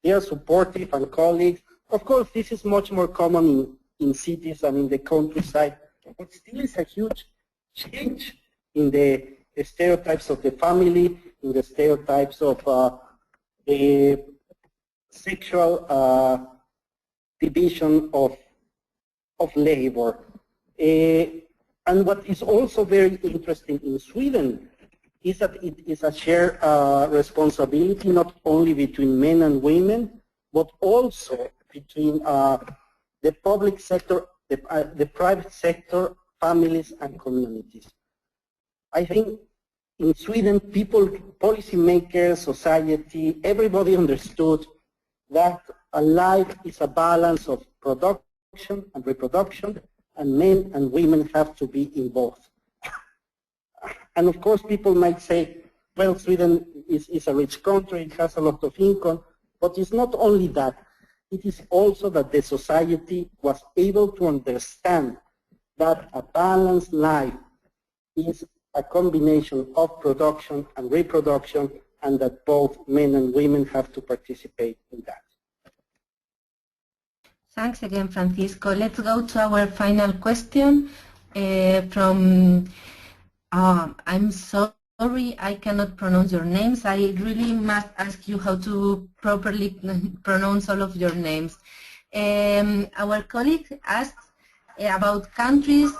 [SPEAKER 3] They are supportive and colleagues. Of course, this is much more common in cities and in the countryside, but still it's a huge change in the stereotypes of the family, in the stereotypes of the sexual division of labor. And what is also very interesting in Sweden is that it is a shared responsibility not only between men and women, but also between the public sector, the private sector, families and communities. I think in Sweden, people, policymakers, society, everybody understood that a life is a balance of production and reproduction, and men and women have to be involved. And of course, people might say, well, Sweden is a rich country, it has a lot of income, but it's not only that. It is also that the society was able to understand that a balanced life is a combination of production and reproduction, and that both men and women have to participate in that.
[SPEAKER 2] Thanks again, Francisco. Let's go to our final question from, I'm sorry, I cannot pronounce your names. I really must ask you how to properly pronounce all of your names. Our colleague asks about countries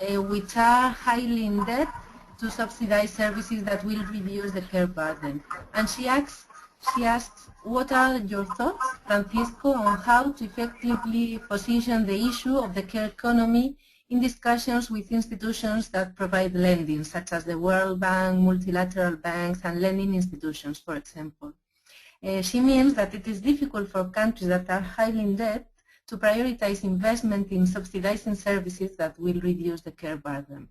[SPEAKER 2] which are highly in debt to subsidize services that will reduce the care burden. And she asks, what are your thoughts, Francisco, on how to effectively position the issue of the care economy in discussions with institutions that provide lending, such as the World Bank, multilateral banks, and lending institutions, for example? She means that it is difficult for countries that are highly in debt to prioritize investment in subsidizing services that will reduce the care burden.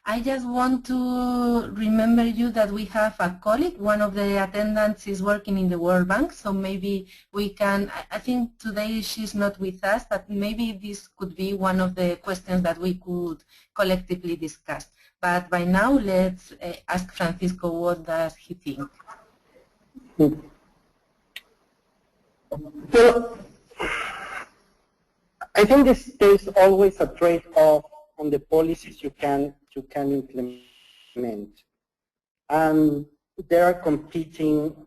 [SPEAKER 2] I just want to remember you that we have a colleague, one of the attendants is working in the World Bank, so maybe we can, I think today she's not with us, but maybe this could be one of the questions that we could collectively discuss. But by now, let's ask Francisco, what does he think?
[SPEAKER 3] Well, I think there's always a trade-off on the policies you can implement. And there are competing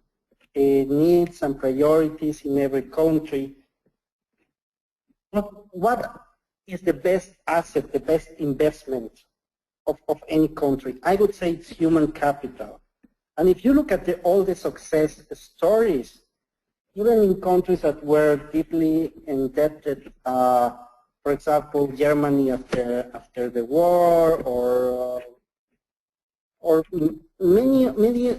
[SPEAKER 3] needs and priorities in every country. But what is the best asset, the best investment of any country? I would say it's human capital. And if you look at all the success stories, even in countries that were deeply indebted, for example, Germany after the war, or many,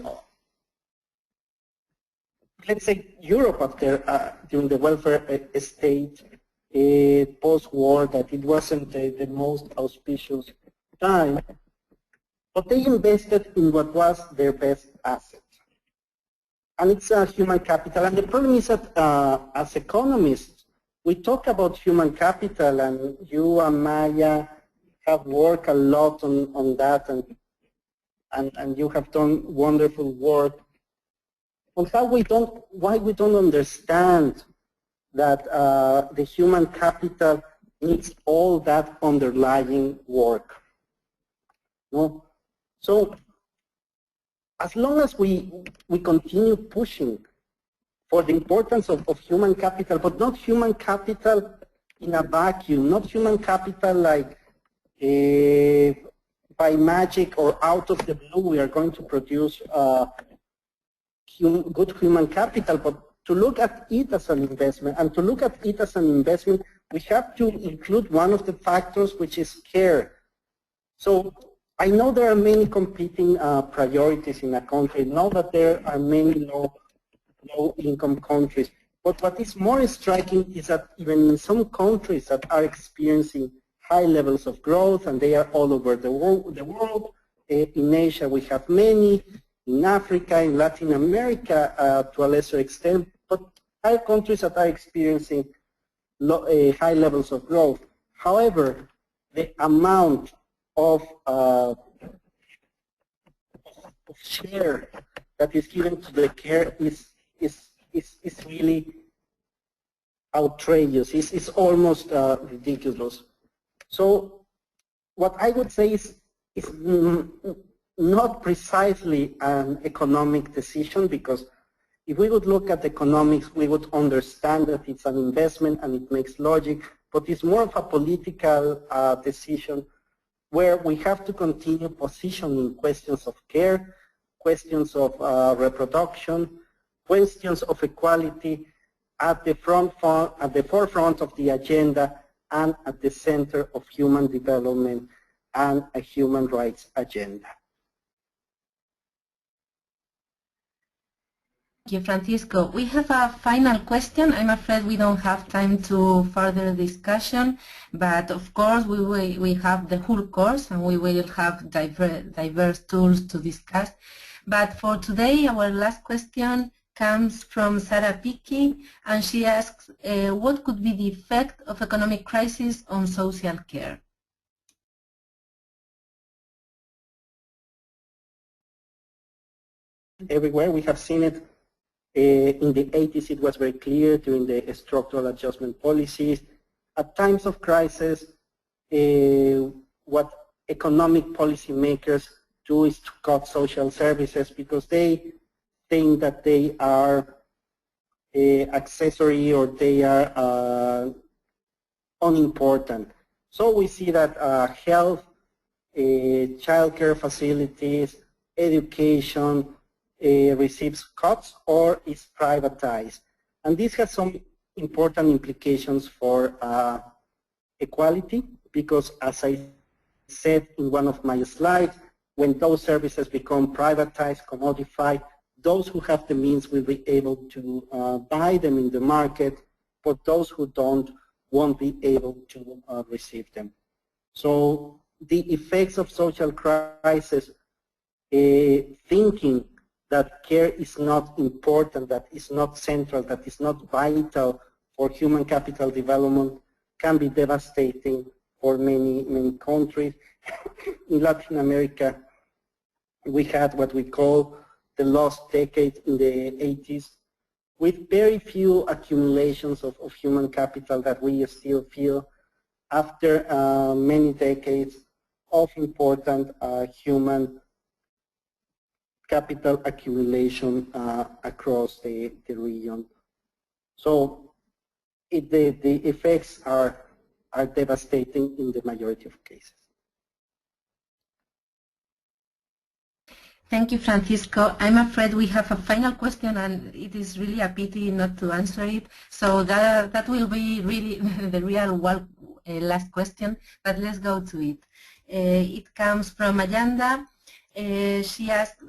[SPEAKER 3] let's say Europe after during the welfare state post-war, that it wasn't the most auspicious time, but they invested in what was their best asset. And it's human capital. And the problem is that as economists, we talk about human capital, and you and Maya have worked a lot on that, and you have done wonderful work on how why we don't understand that the human capital needs all that underlying work. No? So as long as we continue pushing for the importance of human capital, but not human capital in a vacuum, not human capital like by magic or out of the blue we are going to produce good human capital, but to look at it as an investment. And to look at it as an investment, we have to include one of the factors, which is care. So I know there are many competing priorities in a country. I know that there are many low-income countries. But what is more striking is that even in some countries that are experiencing high levels of growth, and they are all over the world, in Asia we have many, in Africa, in Latin America to a lesser extent, but high countries that are experiencing high levels of growth. However, the amount of share that is given to the care is really outrageous. It's almost ridiculous. So what I would say is not precisely an economic decision, because if we would look at economics, we would understand that it's an investment and it makes logic, but it's more of a political decision where we have to continue positioning questions of care, questions of reproduction, questions of equality at the forefront of the agenda and at the center of human development and a human rights agenda.
[SPEAKER 2] Thank you, Francisco. We have a final question. I'm afraid we don't have time to further discussion, but of course we have the whole course and we will have diverse tools to discuss. But for today, our last question comes from Sarah Picky, and she asks, what could be the effect of economic crisis on social care?
[SPEAKER 3] Everywhere we have seen it. In the 80s, it was very clear during the structural adjustment policies. At times of crisis, what economic policymakers do is to cut social services because they think that they are accessory or they are unimportant. So we see that health, childcare facilities, education, receives cuts or is privatized. And this has some important implications for equality, because as I said in one of my slides, when those services become privatized, commodified, those who have the means will be able to buy them in the market, but those who don't won't be able to receive them. So the effects of social crisis, thinking that care is not important, that is not central, that is not vital for human capital development, can be devastating for many countries. In Latin America, we had what we call the lost decade in the 80s, with very few accumulations of human capital that we still feel after many decades of important human capital accumulation across the region. So the effects are devastating in the majority of cases.
[SPEAKER 2] Thank you, Francisco. I'm afraid we have a final question, and it is really a pity not to answer it. So that will be really the real last question, but let's go to it. It comes from Ayanda. She asks,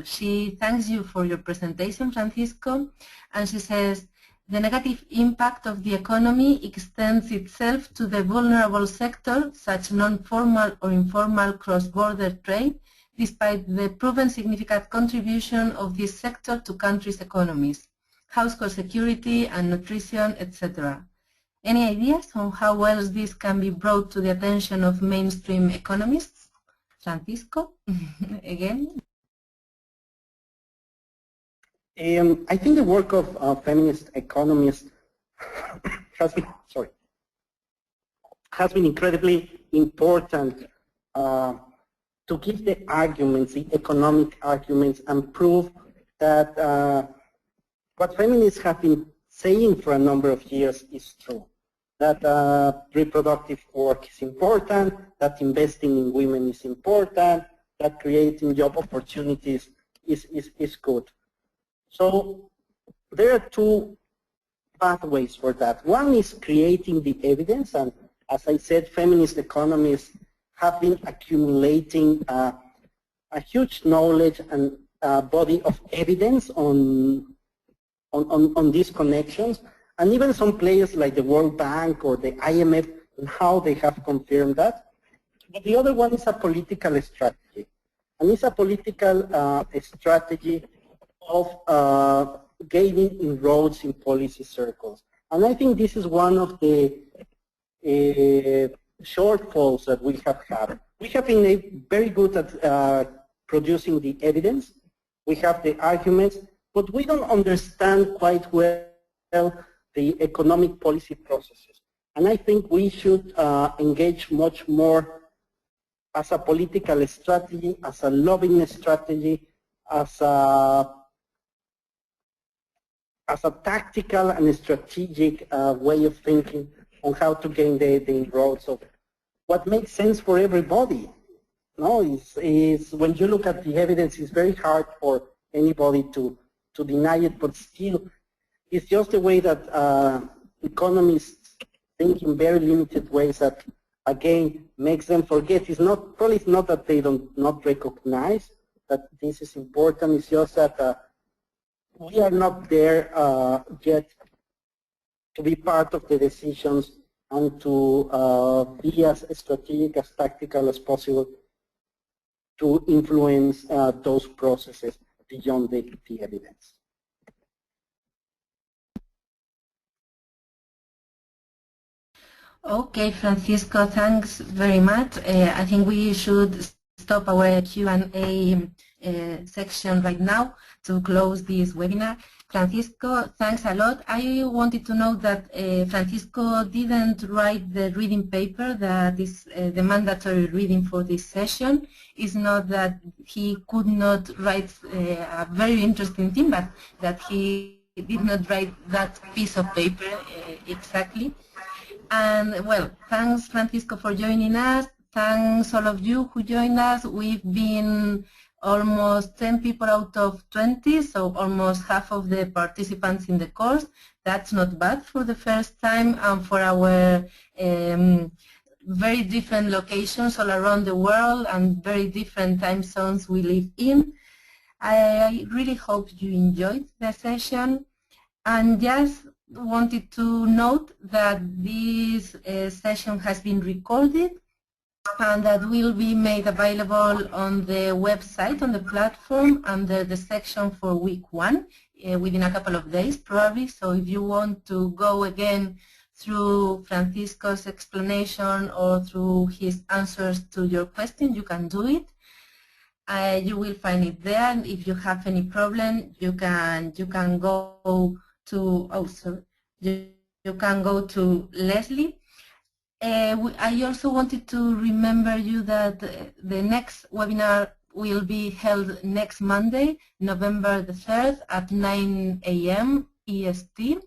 [SPEAKER 2] she thanks you for your presentation, Francisco, and she says, the negative impact of the economy extends itself to the vulnerable sector, such non-formal or informal cross-border trade, despite the proven significant contribution of this sector to countries' economies, household security and nutrition, etc. Any ideas on how else this can be brought to the attention of mainstream economists? Francisco, again.
[SPEAKER 3] I think the work of feminist economists has been, has been incredibly important to give the arguments, the economic arguments, and prove that what feminists have been saying for a number of years is true. That reproductive work is important, that investing in women is important, that creating job opportunities is good. So there are two pathways for that. One is creating the evidence, and as I said, feminist economists have been accumulating a huge knowledge and body of evidence on these connections, and even some players like the World Bank or the IMF, now they have confirmed that. But the other one is a political strategy, and it's a political strategy of gaining inroads in policy circles. And I think this is one of the shortfalls that we have had. We have been very good at producing the evidence. We have the arguments, but we don't understand quite well the economic policy processes. And I think we should engage much more as a political strategy, as a lobbying strategy, as a tactical and strategic way of thinking on how to gain the inroads of what makes sense for everybody. No, is when you look at the evidence, it's very hard for anybody to deny it, but still, it's just the way that economists think in very limited ways that, again, makes them forget. It's not, probably it's not that they don't not recognize that this is important, it's just that we are not there yet to be part of the decisions and to be as strategic, as tactical as possible to influence those processes beyond the evidence.
[SPEAKER 2] Okay, Francisco, thanks very much. I think we should stop our Q&A section right now to close this webinar. Francisco, thanks a lot. I wanted to know that Francisco didn't write the reading paper that is the mandatory reading for this session. It's not that he could not write a very interesting thing, but that he did not write that piece of paper exactly. And well, thanks Francisco for joining us. Thanks all of you who joined us. We've been almost 10 people out of 20, so almost half of the participants in the course. That's not bad for the first time and for our very different locations all around the world and very different time zones we live in. I really hope you enjoyed the session, and just wanted to note that this session has been recorded and that will be made available on the website, on the platform, under the section for week 1 within a couple of days probably. So if you want to go again through Francisco's explanation or through his answers to your question, you can do it. You will find it there, and if you have any problem, you can go to you can go to Leslie. I also wanted to remember you that the next webinar will be held next Monday, November the 3rd at 9 a.m. EST,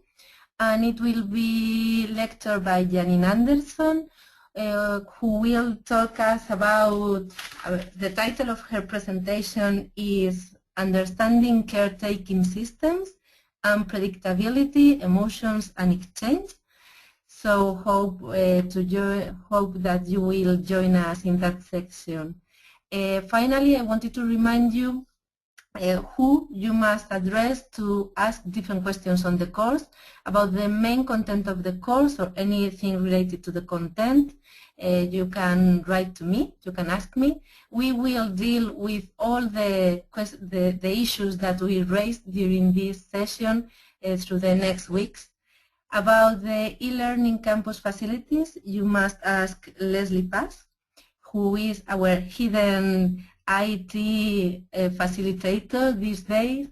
[SPEAKER 2] and it will be lectured by Janine Anderson, who will talk us about, the title of her presentation is Understanding Caretaking Systems, Unpredictability, Emotions and Exchange. So hope that you will join us in that section. Finally, I wanted to remind you who you must address to ask different questions on the course about the main content of the course or anything related to the content. You can write to me, you can ask me. We will deal with all the issues that we raised during this session through the next weeks. About the e-learning campus facilities, you must ask Leslie Paz, who is our hidden IT facilitator these days.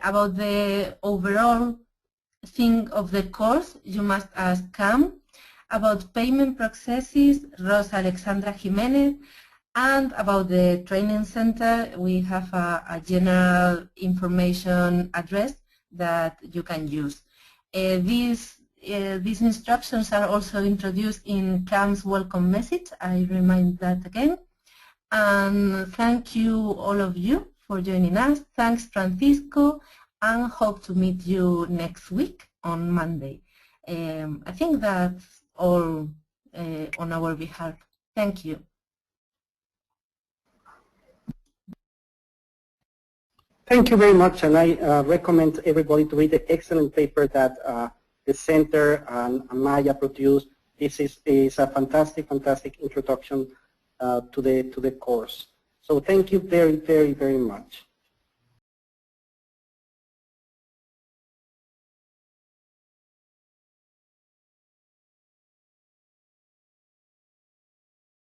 [SPEAKER 2] About the overall thing of the course, you must ask Cam. About payment processes, Rosa Alexandra Jimenez. And about the training center, we have a general information address that you can use. These instructions are also introduced in CAM's welcome message. I remind that again. And thank you all of you for joining us. Thanks, Francisco, and hope to meet you next week on Monday. I think that's all on our behalf. Thank you.
[SPEAKER 3] Thank you very much, and I recommend everybody to read the excellent paper that the center and Maya produced. This is a fantastic introduction to the course. So thank you very, very, very much.